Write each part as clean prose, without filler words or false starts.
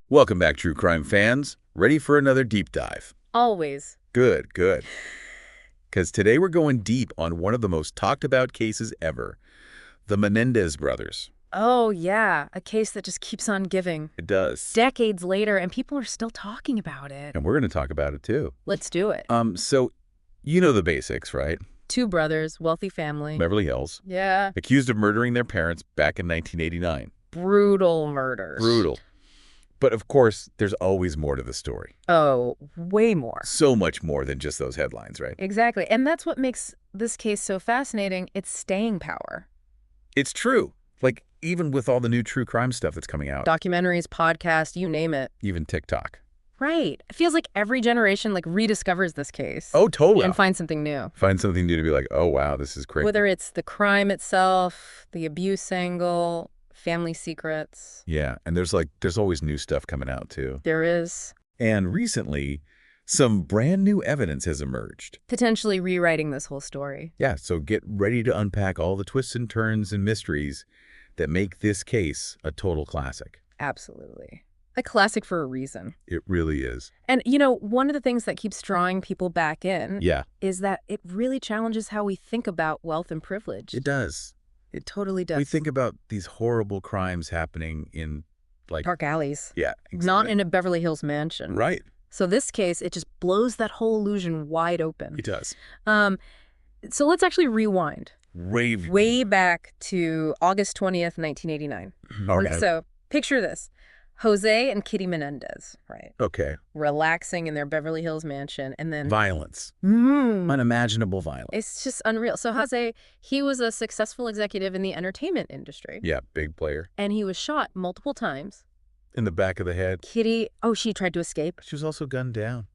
Welcome back, true crime fans. Ready for another deep dive? Always. Good, good. Because today we're going deep on one of the most talked about cases ever, the Menendez brothers. Oh, yeah. A case that just keeps on giving. It does. Decades later, and people are still talking about it. And we're going to talk about it too. Let's do it. So you know the basics, right? Two brothers, wealthy family. Beverly Hills. Yeah. Accused of murdering their parents back in 1989. Brutal murders. Brutal. But of course, there's always more to the story. Oh, way more. So much more than just those headlines, right? Exactly. And that's what makes this case so fascinating. It's staying power. It's true. Like, even with all the new true crime stuff that's coming out. Documentaries, podcasts, you name it. Even TikTok. Right. It feels like every generation rediscovers this case. Oh, totally. And finds something new. Find something new to be like, oh, wow, this is crazy. Whether it's the crime itself, the abuse angle, family secrets. Yeah, and there's always new stuff coming out too. There is. And recently, some brand new evidence has emerged. Potentially rewriting this whole story. Yeah, so get ready to unpack all the twists and turns and mysteries that make this case a total classic. Absolutely. A classic for a reason. It really is. And, one of the things that keeps drawing people back in is that it really challenges how we think about wealth and privilege. It does. It totally does. We think about these horrible crimes happening in, dark alleys. Yeah, exactly. Not in a Beverly Hills mansion. Right. So this case, it just blows that whole illusion wide open. It does. So let's actually rewind. Way back to August 20th, 1989. Okay. So picture this. José and Kitty Menendez, right? Okay. Relaxing in their Beverly Hills mansion, and then Violence. Unimaginable violence. It's just unreal. So José, he was a successful executive in the entertainment industry. Yeah, big player. And he was shot multiple times. In the back of the head. Kitty, she tried to escape. She was also gunned down.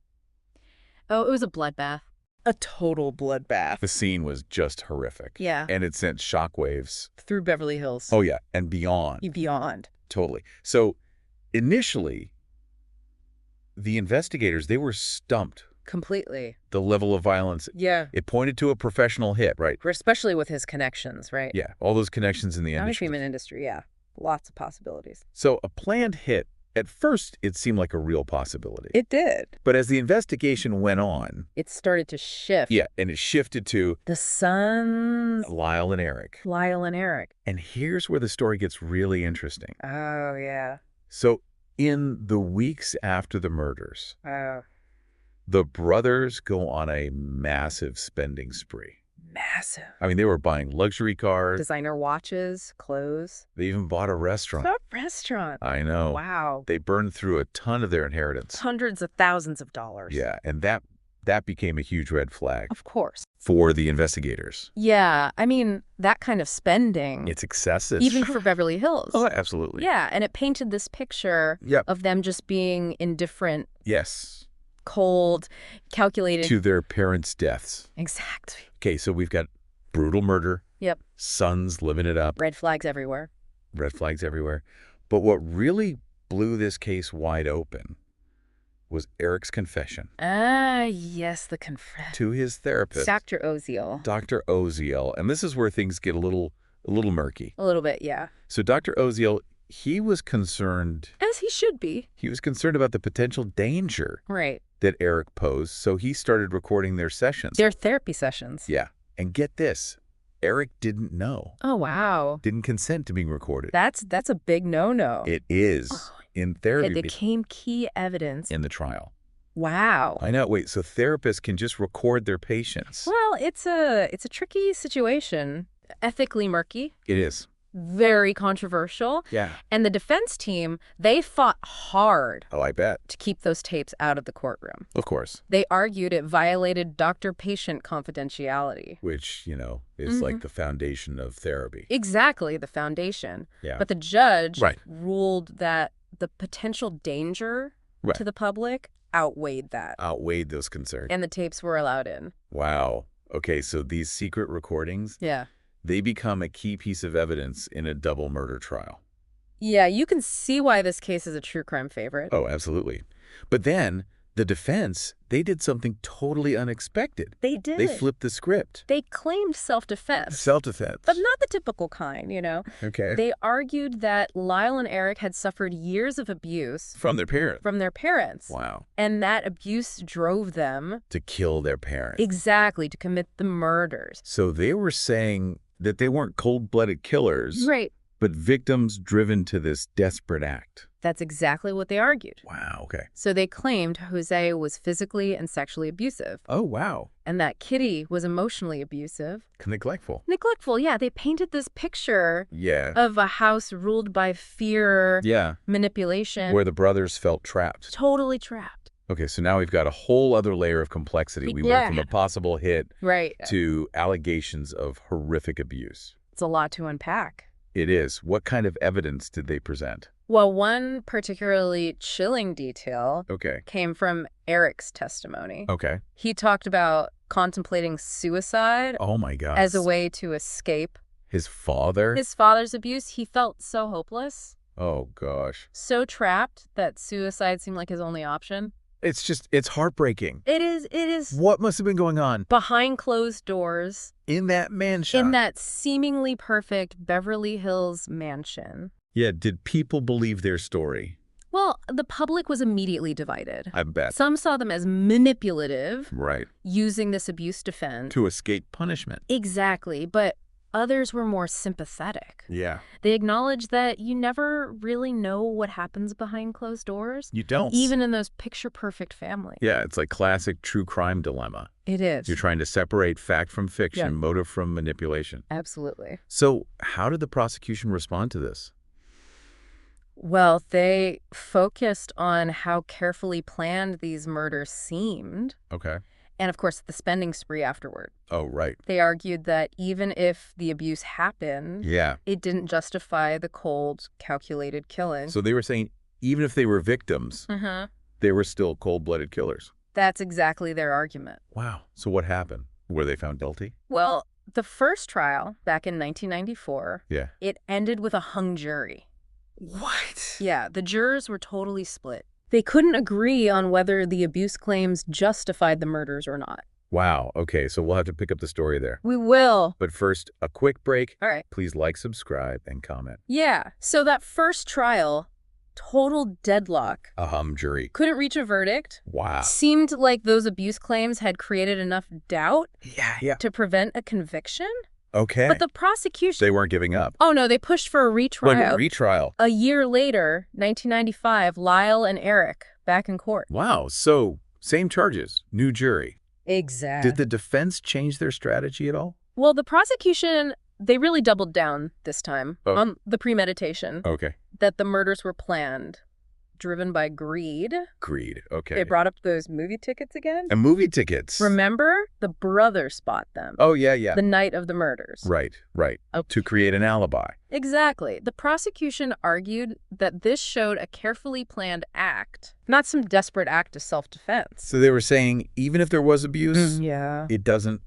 Oh, it was a bloodbath. A total bloodbath. The scene was just horrific. Yeah. And it sent shockwaves. Through Beverly Hills. Oh, yeah, and beyond. Beyond. Totally. So initially, the investigators, they were stumped. Completely. The level of violence. Yeah. It pointed to a professional hit, right? Especially with his connections, right? Yeah, all those connections in the industry. Entertainment industry, yeah. Lots of possibilities. So a planned hit, at first, it seemed like a real possibility. It did. But as the investigation went on... It started to shift. Yeah, and it shifted to... The sons... Lyle and Erik. Lyle and Erik. And here's where the story gets really interesting. Oh, yeah. So in the weeks after the murders, the brothers go on a massive spending spree. Massive. I mean, they were buying luxury cars. Designer watches, clothes. They even bought a restaurant. A restaurant. I know. Wow. They burned through a ton of their inheritance. Hundreds of thousands of dollars. Yeah, and that became a huge red flag. Of course. For the investigators. Yeah, I mean, that kind of spending. It's excessive. Even for Beverly Hills. Oh, absolutely. Yeah, and it painted this picture of them just being indifferent. Yes. Cold, calculated. To their parents' deaths. Exactly. Okay, so we've got brutal murder. Yep. Sons living it up. Red flags everywhere. Red flags everywhere. But what really blew this case wide open was Erik's confession. Yes, the confession. To his therapist. Dr. Oziel. Dr. Oziel. And this is where things get a little murky. A little bit, yeah. So Dr. Oziel, he was concerned. As he should be. He was concerned about the potential danger. Right. That Erik posed, so he started recording their sessions. Their therapy sessions. Yeah. And get this, Erik didn't know. Oh, wow. Didn't consent to being recorded. That's a big no-no. It is. In therapy. It became key evidence. In the trial. Wow. I know. Wait, so therapists can just record their patients? Well, it's a tricky situation. Ethically murky. It is. Very controversial. Yeah. And the defense team, they fought hard. Oh, I bet. To keep those tapes out of the courtroom. Of course. They argued it violated doctor-patient confidentiality. Which, is like the foundation of therapy. Exactly, the foundation. Yeah. But the judge ruled that the potential danger to the public outweighed that. Outweighed those concerns. And the tapes were allowed in. Wow. Okay, so these secret recordings... Yeah. They become a key piece of evidence in a double murder trial. Yeah, you can see why this case is a true crime favorite. Oh, absolutely. But then the defense, they did something totally unexpected. They did. They flipped the script. They claimed self-defense. Self-defense. But not the typical kind, Okay. They argued that Lyle and Erik had suffered years of abuse. From their parents. From their parents. Wow. And that abuse drove them. To kill their parents. Exactly, to commit the murders. So they were saying that they weren't cold-blooded killers. Right. But victims driven to this desperate act. That's exactly what they argued. Wow, okay. So they claimed José was physically and sexually abusive. Oh, wow. And that Kitty was emotionally abusive. Neglectful. Neglectful, yeah. They painted this picture Yeah. of a house ruled by fear, manipulation. Where the brothers felt trapped. Totally trapped. Okay, so now we've got a whole other layer of complexity. We went from a possible hit to allegations of horrific abuse. It's a lot to unpack. It is. What kind of evidence did they present? Well, one particularly chilling detail came from Erik's testimony. Okay. He talked about contemplating suicide as a way to escape his father? His father's abuse. He felt so hopeless. Oh, gosh. So trapped that suicide seemed like his only option. It's heartbreaking. It is. What must have been going on? Behind closed doors. In that mansion. In that seemingly perfect Beverly Hills mansion. Yeah, did people believe their story? Well, the public was immediately divided. I bet. Some saw them as manipulative. Right. Using this abuse defense. To escape punishment. Exactly, but others were more sympathetic. Yeah. They acknowledged that you never really know what happens behind closed doors. You don't. Even in those picture-perfect families. Yeah, it's like classic true crime dilemma. It is. You're trying to separate fact from fiction, motive from manipulation. Absolutely. So how did the prosecution respond to this? Well, they focused on how carefully planned these murders seemed. Okay. And, of course, the spending spree afterward. Oh, right. They argued that even if the abuse happened, it didn't justify the cold, calculated killing. So they were saying even if they were victims, they were still cold-blooded killers. That's exactly their argument. Wow. So what happened? Were they found guilty? Well, the first trial, back in 1994, it ended with a hung jury. What? Yeah, the jurors were totally split. They couldn't agree on whether the abuse claims justified the murders or not. Wow. Okay, so we'll have to pick up the story there. We will. But first, a quick break. All right. Please like, subscribe, and comment. Yeah. So that first trial, total deadlock. A hung jury. Couldn't reach a verdict. Wow. Seemed like those abuse claims had created enough doubt to prevent a conviction. Okay. But the prosecution... They weren't giving up. Oh, no, they pushed for a retrial. What, a retrial? A year later, 1995, Lyle and Erik back in court. Wow, so same charges, new jury. Exactly. Did the defense change their strategy at all? Well, the prosecution, they really doubled down this time on the premeditation. Okay. That the murders were planned. Driven by greed. Greed, okay. They brought up those movie tickets again. And movie tickets. Remember? The brothers bought them. Oh, yeah. The night of the murders. Right. Okay. To create an alibi. Exactly. The prosecution argued that this showed a carefully planned act, not some desperate act of self-defense. So they were saying even if there was abuse, it doesn't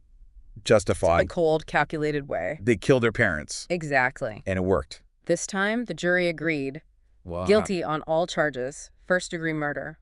justify... A cold, calculated way. They killed their parents. Exactly. And it worked. This time, the jury agreed. Wow. Guilty on all charges. First-degree murder.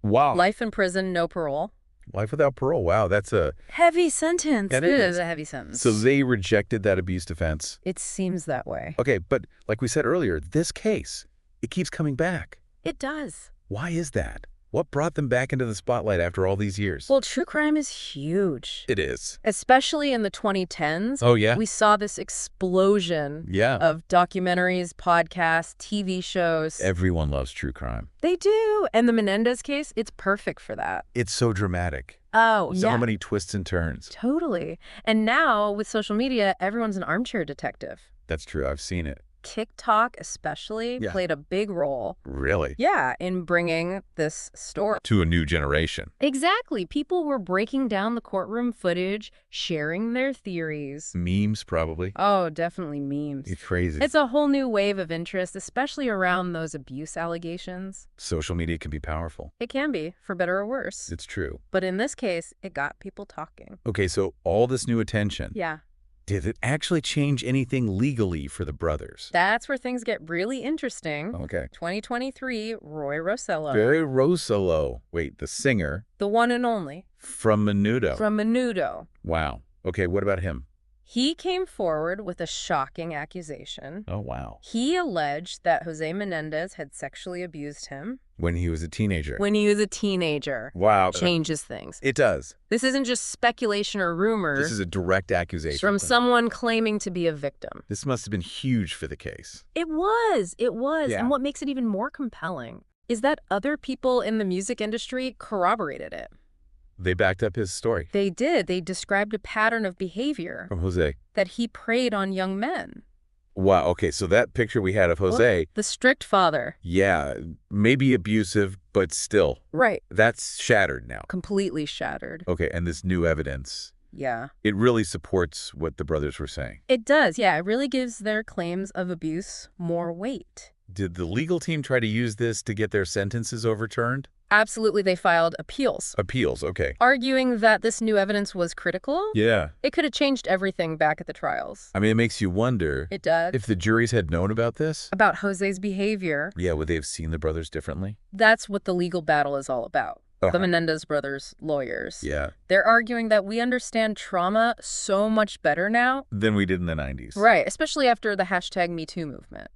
Wow. Life in prison, no parole. Life without parole. Wow, that's a... heavy sentence. It is a heavy sentence. So they rejected that abuse defense. It seems that way. Okay, but like we said earlier, this case, it keeps coming back. It does. Why is that? What brought them back into the spotlight after all these years? Well, true crime is huge. It is. Especially in the 2010s. Oh, yeah? We saw this explosion of documentaries, podcasts, TV shows. Everyone loves true crime. They do. And the Menendez case, it's perfect for that. It's so dramatic. Oh, So many twists and turns. Totally. And now, with social media, everyone's an armchair detective. That's true. I've seen it. TikTok especially played a big role. Really? Yeah, in bringing this story to a new generation. Exactly. People were breaking down the courtroom footage, sharing their theories. Memes, probably. Oh, definitely memes. It's crazy. It's a whole new wave of interest, especially around those abuse allegations. Social media can be powerful. It can be, for better or worse. It's true. But in this case, it got people talking. Okay, so all this new attention. Yeah. Did it actually change anything legally for the brothers? That's where things get really interesting. Okay. 2023, Roy Rossello. Very Rossello. Wait, the singer? The one and only. From Menudo. From Menudo. Wow. Okay, what about him? He came forward with a shocking accusation. Oh, wow. He alleged that José Menendez had sexually abused him. When he was a teenager. When he was a teenager. Wow. Changes things. It does. This isn't just speculation or rumor. This is a direct accusation. From someone claiming to be a victim. This must have been huge for the case. It was. Yeah. And what makes it even more compelling is that other people in the music industry corroborated it. They backed up his story. They did. They described a pattern of behavior From José. that he preyed on young men. Wow, okay, so that picture we had of José. Well, the strict father. Yeah, maybe abusive, but still. Right. That's shattered now. Completely shattered. Okay, and this new evidence, Yeah. it really supports what the brothers were saying. It does, yeah. It really gives their claims of abuse more weight. Did the legal team try to use this to get their sentences overturned? Absolutely, they filed appeals. Appeals, okay. Arguing that this new evidence was critical. Yeah. It could have changed everything back at the trials. I mean, it makes you wonder. It does. If the juries had known about this. About José's behavior. Yeah, would they have seen the brothers differently? That's what the legal battle is all about. The Menendez brothers' lawyers. Yeah. They're arguing that we understand trauma so much better now. Than we did in the 90s. Right, especially after the #MeToo movement.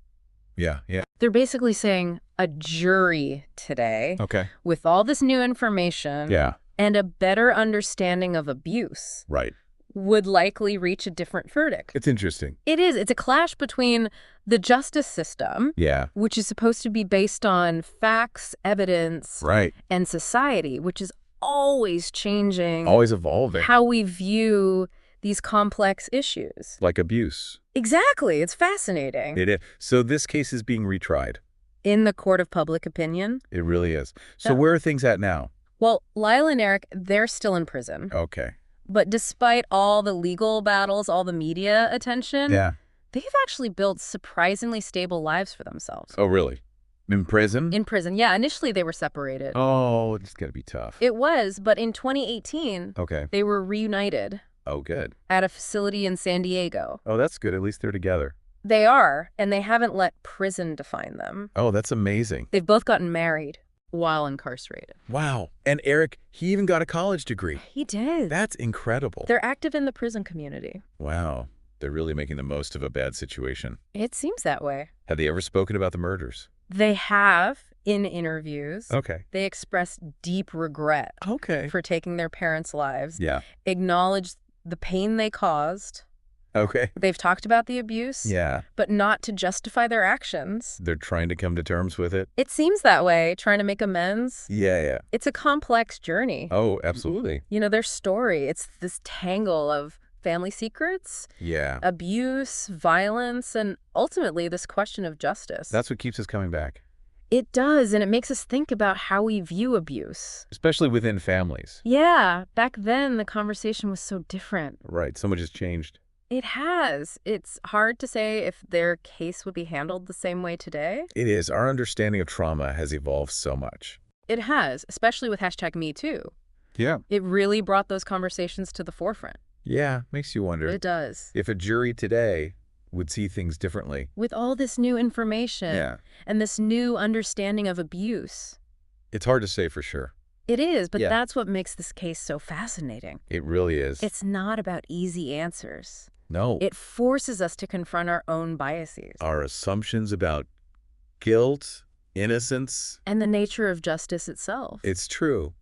Yeah, yeah. They're basically saying a jury today, with all this new information and a better understanding of abuse, would likely reach a different verdict. It's interesting. It is. It's a clash between the justice system, which is supposed to be based on facts, evidence, and society, which is always changing. Always evolving. How we view these complex issues. Like abuse. Exactly. It's fascinating. It is. So this case is being retried. In the court of public opinion. It really is. So where are things at now? Well, Lyle and Erik, they're still in prison. Okay. But despite all the legal battles, all the media attention, they've actually built surprisingly stable lives for themselves. Oh, really? In prison? In prison, yeah. Initially, they were separated. Oh, it's got to be tough. It was, but in 2018, they were reunited. Oh, good. At a facility in San Diego. Oh, that's good. At least they're together. They are, and they haven't let prison define them. Oh, that's amazing. They've both gotten married while incarcerated. Wow. And Erik, he even got a college degree. He did. That's incredible. They're active in the prison community. Wow. They're really making the most of a bad situation. It seems that way. Have they ever spoken about the murders? They have in interviews. Okay. They expressed deep regret for taking their parents' lives. Yeah. Acknowledged the pain they caused. Okay. They've talked about the abuse. Yeah. But not to justify their actions. They're trying to come to terms with it. It seems that way, trying to make amends. Yeah, yeah. It's a complex journey. Oh, absolutely. You know, their story, it's this tangle of family secrets, abuse, violence, and ultimately this question of justice. That's what keeps us coming back. It does, and it makes us think about how we view abuse. Especially within families. Yeah, back then the conversation was so different. Right, so much has changed. It has. It's hard to say if their case would be handled the same way today. It is. Our understanding of trauma has evolved so much. It has, especially with #MeToo. Yeah. It really brought those conversations to the forefront. Yeah, makes you wonder. It does. If a jury today would see things differently. With all this new information and this new understanding of abuse. It's hard to say for sure. It is, but that's what makes this case so fascinating. It really is. It's not about easy answers. No. It forces us to confront our own biases. Our assumptions about guilt, innocence. And the nature of justice itself. It's true.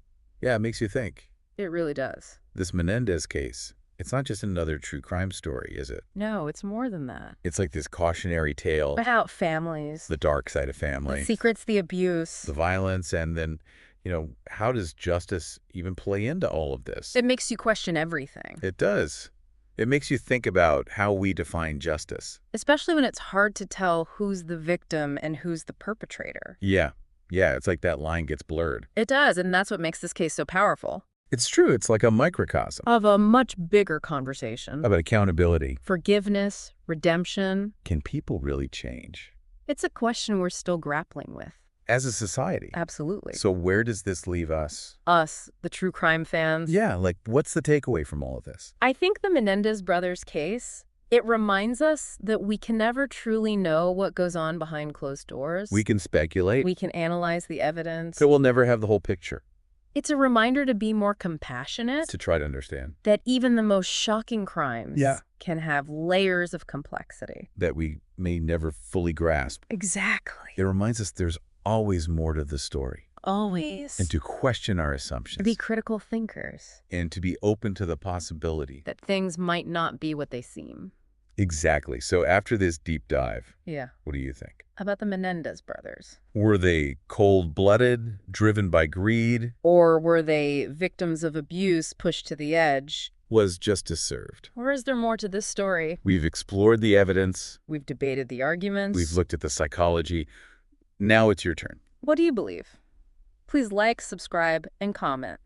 Yeah, it makes you think. It really does. This Menendez case, it's not just another true crime story, is it? No, it's more than that. It's like this cautionary tale. About families. The dark side of family. The secrets, the abuse. The violence, and then, you know, how does justice even play into all of this? It makes you question everything. It does. It makes you think about how we define justice. Especially when it's hard to tell who's the victim and who's the perpetrator. Yeah. Yeah, it's like that line gets blurred. It does, and that's what makes this case so powerful. It's true. It's like a microcosm. Of a much bigger conversation. About accountability. Forgiveness, redemption. Can people really change? It's a question we're still grappling with. as a society. Absolutely. So where does this leave us? Us, the true crime fans. Yeah, like what's the takeaway from all of this? I think the Menendez brothers' case, it reminds us that we can never truly know what goes on behind closed doors. We can speculate. We can analyze the evidence. So we'll never have the whole picture. It's a reminder to be more compassionate. To try to understand. That even the most shocking crimes can have layers of complexity. That we may never fully grasp. Exactly. It reminds us there's always more to the story. Always. And to question our assumptions. To be critical thinkers. And to be open to the possibility. That things might not be what they seem. Exactly. So after this deep dive, what do you think? About the Menendez brothers. Were they cold-blooded, driven by greed? Or were they victims of abuse pushed to the edge? Was justice served? Or is there more to this story? We've explored the evidence. We've debated the arguments. We've looked at the psychology. Now it's your turn. What do you believe? Please like, subscribe, and comment.